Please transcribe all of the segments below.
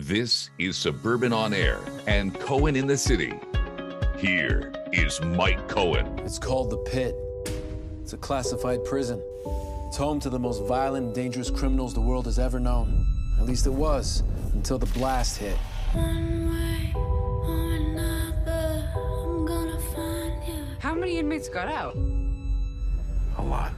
This is Suburban On Air and Cohen in the City. Here is Mike Cohen. It's called the Pit. It's a classified prison. It's home to the most violent and dangerous criminals the world has ever known. At least it was, until the blast hit. One way or another, I'm gonna find you. How many inmates got out? A lot.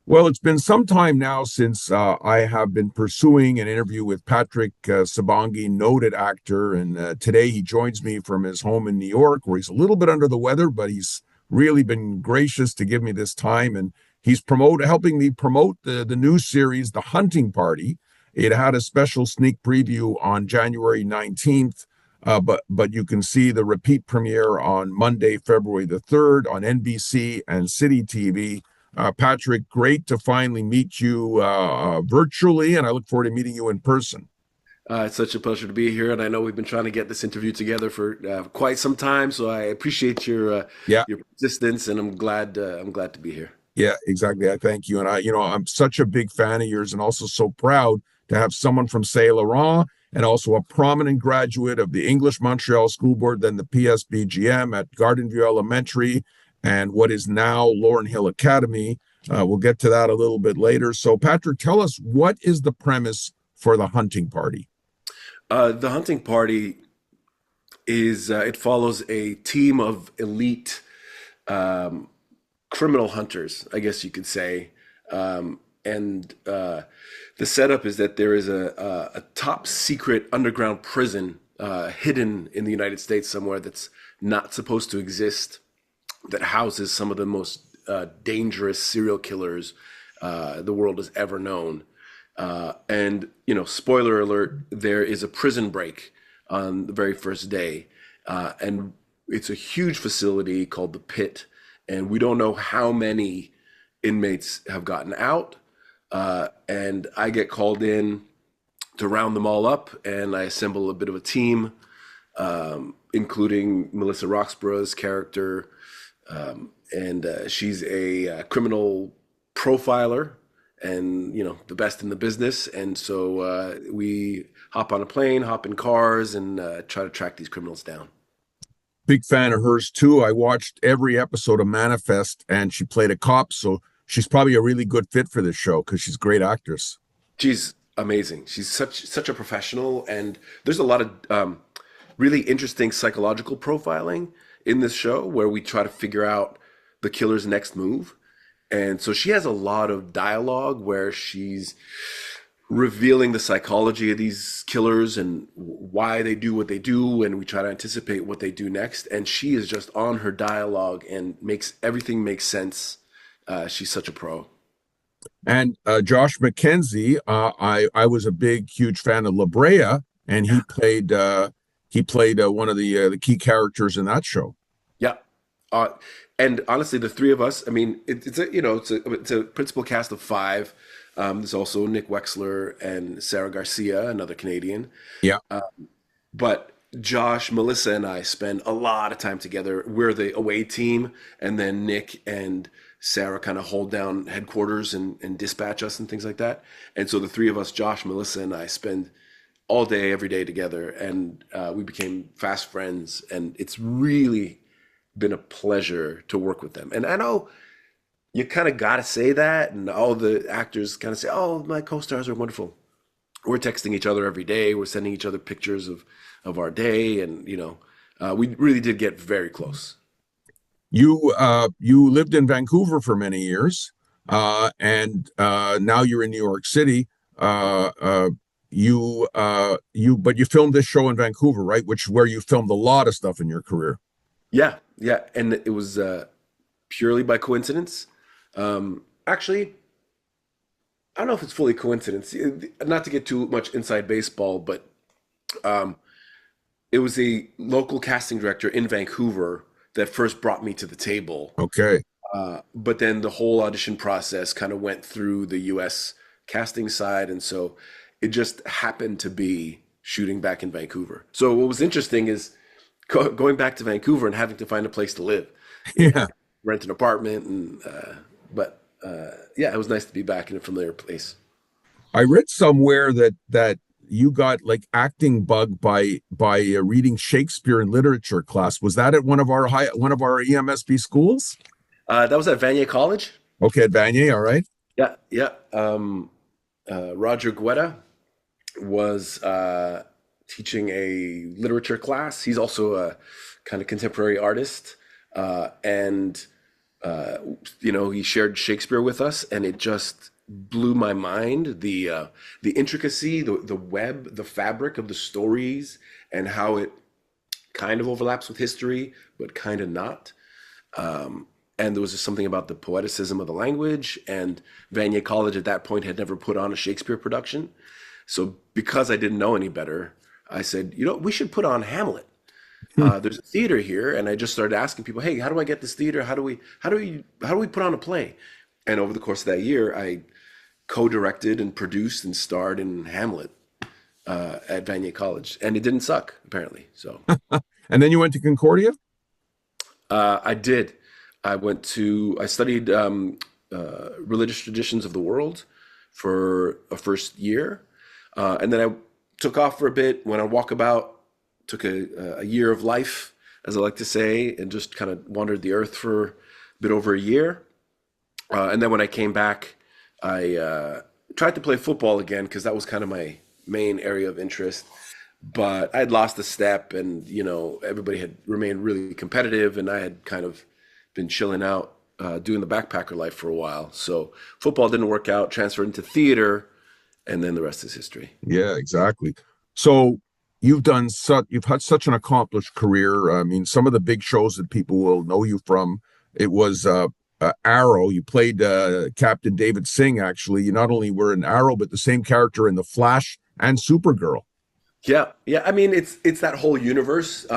Well, it's been some time now since I have been pursuing an interview with Patrick Sabongui, noted actor, and today he joins me from his home in New York, where he's a little bit under the weather, but he's really been gracious to give me this time, and he's helping me promote the new series, The Hunting Party. It had a special sneak preview on January 19th, but you can see the repeat premiere on Monday, February the 3rd on NBC and City TV. Patrick, great to finally meet you virtually, and I look forward to meeting you in person. It's such a pleasure to be here, and I know we've been trying to get this interview together for quite some time. So I appreciate your persistence, and I'm glad to be here. Yeah, exactly. I thank you, and I'm such a big fan of yours, and also so proud to have someone from, say, Laurent, and also a prominent graduate of the English Montreal School Board, then the PSBGM at Garden View Elementary, and what is now Laurent Hill Academy. We'll get to that a little bit later. So, Patrick, tell us, what is the premise for The Hunting Party? The Hunting Party is, it follows a team of elite criminal hunters, I guess you could say. And the setup is that there is a top secret underground prison hidden in the United States somewhere that's not supposed to exist, that houses some of the most dangerous serial killers the world has ever known. And, spoiler alert, there is a prison break on the very first day. And it's a huge facility called the Pit. And we don't know how many inmates have gotten out. And I get called in to round them all up, and I assemble a bit of a team, including Melissa Roxburgh's character. And she's a criminal profiler and, the best in the business. And so we hop on a plane, hop in cars, and try to track these criminals down. Big fan of hers, too. I watched every episode of Manifest, and she played a cop. So she's probably a really good fit for this show because she's a great actress. She's amazing. She's such a professional. And there's a lot of really interesting psychological profiling in this show where we try to figure out the killer's next move. And so she has a lot of dialogue where she's revealing the psychology of these killers and why they do what they do, and we try to anticipate what they do next. And she is just on her dialogue and makes everything make sense. She's such a pro. And Josh McKenzie, I was a huge fan of La Brea, and he played one of the key characters in that show. Yeah. And honestly, the three of us, I mean, it's a principal cast of 5. There's also Nick Wexler and Sarah Garcia, another Canadian. Yeah. But Josh, Melissa, and I spend a lot of time together. We're the away team, and then Nick and Sarah kind of hold down headquarters and dispatch us and things like that. And so the three of us, Josh, Melissa, and I, spend all day, every day together, and we became fast friends. And it's really been a pleasure to work with them. And I know you kind of got to say that, and all the actors kind of say, "Oh, my co-stars are wonderful." We're texting each other every day. We're sending each other pictures of our day, and we really did get very close. You lived in Vancouver for many years, and now you're in New York City. But you filmed this show in Vancouver, right? Which is where you filmed a lot of stuff in your career. Yeah, and it was purely by coincidence. Actually, I don't know if it's fully coincidence. Not to get too much inside baseball, but it was a local casting director in Vancouver that first brought me to the table. Okay. But then the whole audition process kind of went through the U.S. casting side, and so it just happened to be shooting back in Vancouver. So what was interesting is going back to Vancouver and having to find a place to live, Yeah. rent an apartment, and yeah, it was nice to be back in a familiar place. I read somewhere that you got like acting bug by reading Shakespeare in literature class. Was that at one of our EMSB schools? That was at Vanier College. Okay, at Vanier, all right. Yeah, yeah. Roger Guetta was teaching a literature class. He's also a kind of contemporary artist, and he shared Shakespeare with us, and it just blew my mind. The intricacy, the web, the fabric of the stories, and how it kind of overlaps with history, but kind of not. And there was just something about the poeticism of the language. And Vanier College at that point had never put on a Shakespeare production. So because I didn't know any better, I said, we should put on Hamlet. There's a theater here, and I just started asking people, "Hey, how do I get this theater? How do we put on a play?" And over the course of that year, I co-directed and produced and starred in Hamlet at Vanier College, and it didn't suck apparently. So, And then you went to Concordia? I did. I studied religious traditions of the world for a first year, and then I took off for a bit, went on walkabout, took a year of life, as I like to say, and just kind of wandered the earth for a bit over a year. And then when I came back, I tried to play football again because that was kind of my main area of interest. But I had lost a step, and everybody had remained really competitive, and I had kind of been chilling out, doing the backpacker life for a while. So football didn't work out, transferred into theater, and then the rest is history. Yeah, exactly. So you've had such an accomplished career. I mean, some of the big shows that people will know you from, it was Arrow. You played Captain David Singh, actually. You not only were in Arrow, but the same character in The Flash and Supergirl. Yeah. I mean, it's that whole universe.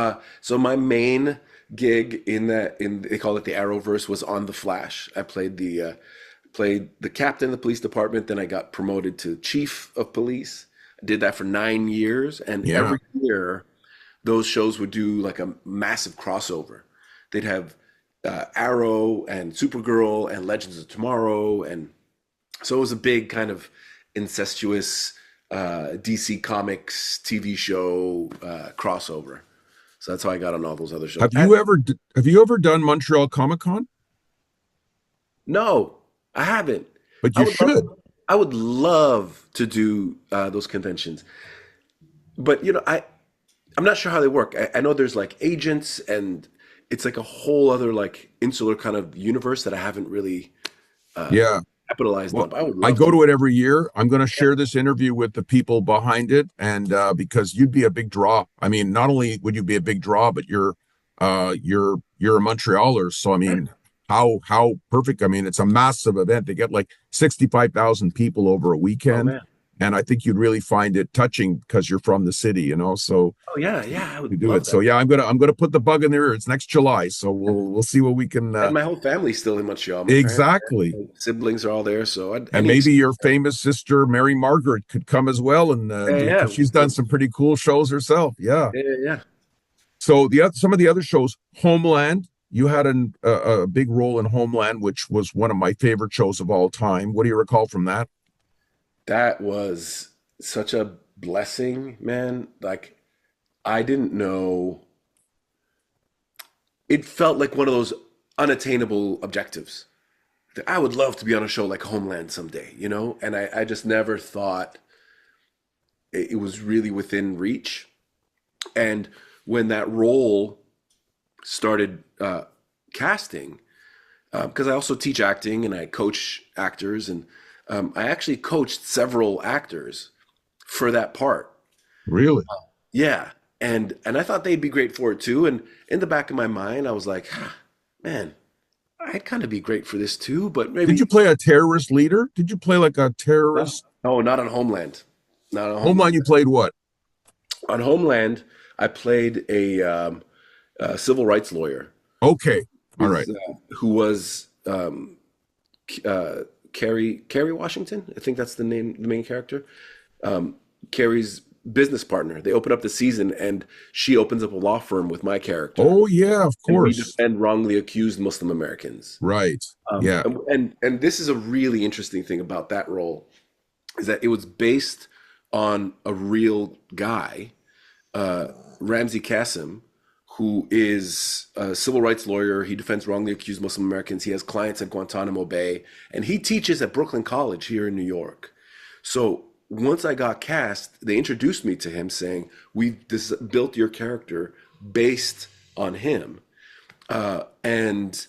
So my main gig they call it the Arrowverse, was on The Flash. I played the captain of the police department. Then I got promoted to chief of police. I did that for 9 years, and every year those shows would do like a massive crossover. They'd have Arrow and Supergirl and Legends of Tomorrow, and so it was a big kind of incestuous DC Comics TV show crossover. So that's how I got on all those other shows. Have you ever done Montreal Comic Con? No, I haven't. But you should. I would love to do those conventions, but I'm not sure how they work. I know there's like agents, and it's like a whole other like insular kind of universe that I haven't really capitalized on. I go to it every year. I'm going to share this interview with the people behind it, and because you'd be a big draw. I mean, not only would you be a big draw, but you're a Montrealer. So I mean, how perfect. I mean, it's a massive event. They get like 65,000 people over a weekend. Oh, and I think you'd really find it touching because you're from the city, so I would do it. that. So I'm gonna put the bug in there. It's next July, so we'll see what we can. And my whole family's still in Montreal. Exactly. My siblings are all there, so and maybe your famous sister Mary Margaret could come as well, and she's done some pretty cool shows herself. Yeah. So some of the other shows, Homeland. You had a big role in Homeland, which was one of my favorite shows of all time. What do you recall from that? That was such a blessing, man. Like, I didn't know. It felt like one of those unattainable objectives. I would love to be on a show like Homeland someday, And I just never thought it was really within reach. And when that role started casting, because I also teach acting and I coach actors, and I actually coached several actors for that part. Really? Yeah. And I thought they'd be great for it too. And in the back of my mind, I was like, man, I'd kind of be great for this too, but maybe. Did you play a terrorist leader? Did you play like a terrorist? No, not on Homeland. Not on Homeland. You played what? On Homeland, I played a civil rights lawyer. Okay. All right. Who was Kerry Washington? I think that's the name, the main character. Kerry's business partner. They open up the season, and she opens up a law firm with my character. Oh yeah, of And we course. defend wrongly accused Muslim Americans. Right. Yeah. And this is a really interesting thing about that role, is that it was based on a real guy, Ramzi Kassim, who is a civil rights lawyer. He defends wrongly accused Muslim Americans. He has clients at Guantanamo Bay, and he teaches at Brooklyn College here in New York. So once I got cast, they introduced me to him saying, we've built your character based on him. And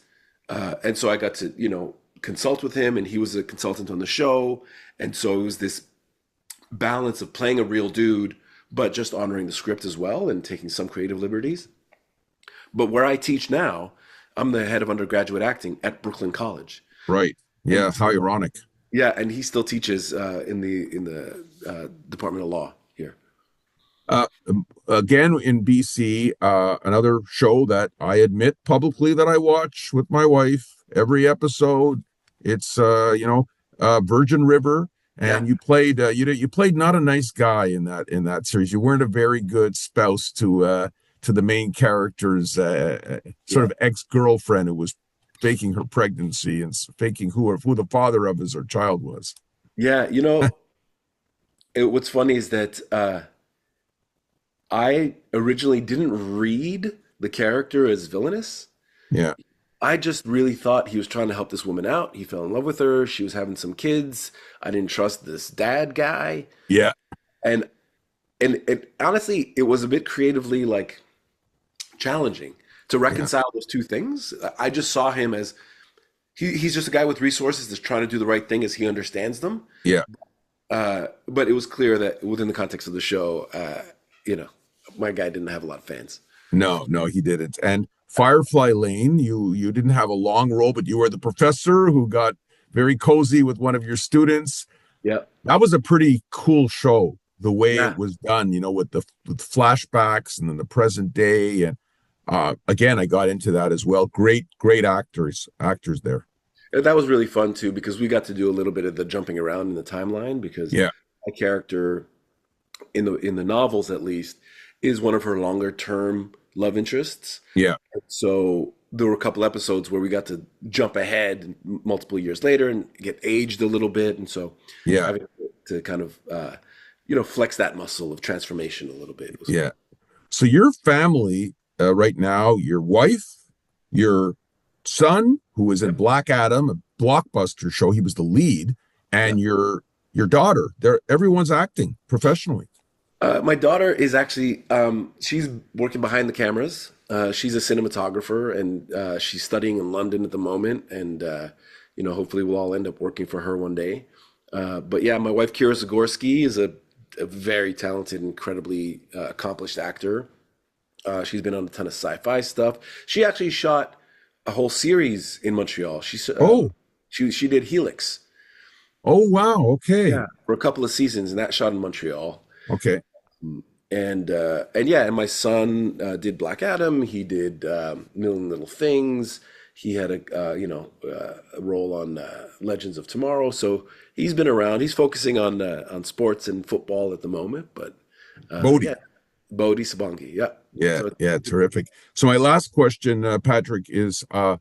so I got to, consult with him, and he was a consultant on the show. And so it was this balance of playing a real dude, but just honoring the script as well and taking some creative liberties. But where I teach now, I'm the head of undergraduate acting at Brooklyn College. Right. Yeah. How ironic. Yeah, and he still teaches in the Department of Law here. Again, in BC, another show that I admit publicly that I watch with my wife every episode. It's Virgin River, and you played you played not a nice guy in that series. You weren't a very good spouse to the main character's sort of ex-girlfriend who was faking her pregnancy and faking who the father of his or child was. Yeah, what's funny is that I originally didn't read the character as villainous. Yeah. I just really thought he was trying to help this woman out. He fell in love with her. She was having some kids. I didn't trust this dad guy. Yeah. And honestly, it was a bit creatively challenging to reconcile those two things. I just saw him as he's just a guy with resources that's trying to do the right thing as he understands them. Yeah. But it was clear that within the context of the show, my guy didn't have a lot of fans. No, he didn't. And Firefly Lane, you didn't have a long role, but you were the professor who got very cozy with one of your students. Yeah. That was a pretty cool show, the way it was done, with flashbacks and then the present day. And again, I got into that as well. Great actors there. And that was really fun too, because we got to do a little bit of the jumping around in the timeline, because my character in the novels, at least, is one of her longer term love interests. Yeah. So there were a couple episodes where we got to jump ahead multiple years later and get aged a little bit. And so having to kind of, flex that muscle of transformation a little bit. Yeah. So your family right now, your wife, your son, who was in Black Adam, a blockbuster show, he was the lead, and your daughter, everyone's acting professionally. My daughter is actually, she's working behind the cameras. She's a cinematographer, and she's studying in London at the moment. And, hopefully we'll all end up working for her one day. But yeah, my wife, Kira Zagorski, is a very talented, incredibly accomplished actor. She's been on a ton of sci-fi stuff. She actually shot a whole series in Montreal. She did Helix. Oh, wow. Okay. Yeah, for a couple of seasons, and that shot in Montreal. Okay. And my son did Black Adam. He did Million Little Things. He had a role on Legends of Tomorrow. So he's been around. He's focusing on sports and football at the moment. But Bodhi Sabongui. Yeah. Yeah. So terrific. So my last question, Patrick, is how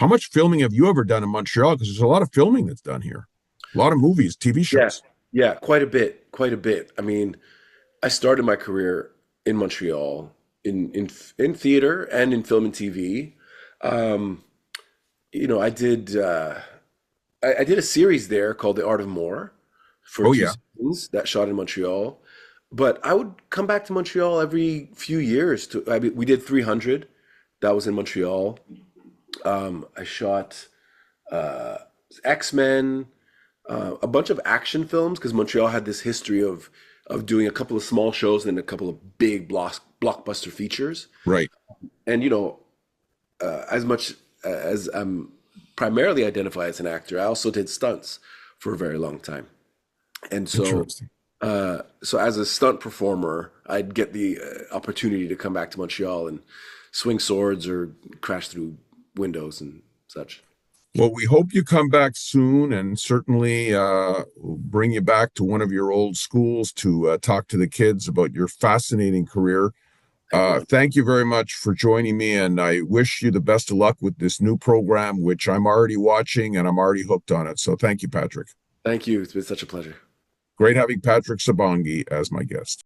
much filming have you ever done in Montreal? Because there's a lot of filming that's done here. A lot of movies, TV shows. Yeah, quite a bit. I mean, I started my career in Montreal in theater and in film and TV. I did a series there called The Art of More for 2 seasons that shot in Montreal. But I would come back to Montreal every few years. We did 300. That was in Montreal. I shot X-Men. A bunch of action films, because Montreal had this history of doing a couple of small shows and then a couple of big blockbuster features. Right. And as much as I'm primarily identified as an actor, I also did stunts for a very long time. And so as a stunt performer, I'd get the opportunity to come back to Montreal and swing swords or crash through windows and such. Well, we hope you come back soon, and certainly bring you back to one of your old schools to talk to the kids about your fascinating career. Thank you very much for joining me, and I wish you the best of luck with this new program, which I'm already watching and I'm already hooked on it. So thank you, Patrick. Thank you. It's been such a pleasure. Great having Patrick Sabongui as my guest.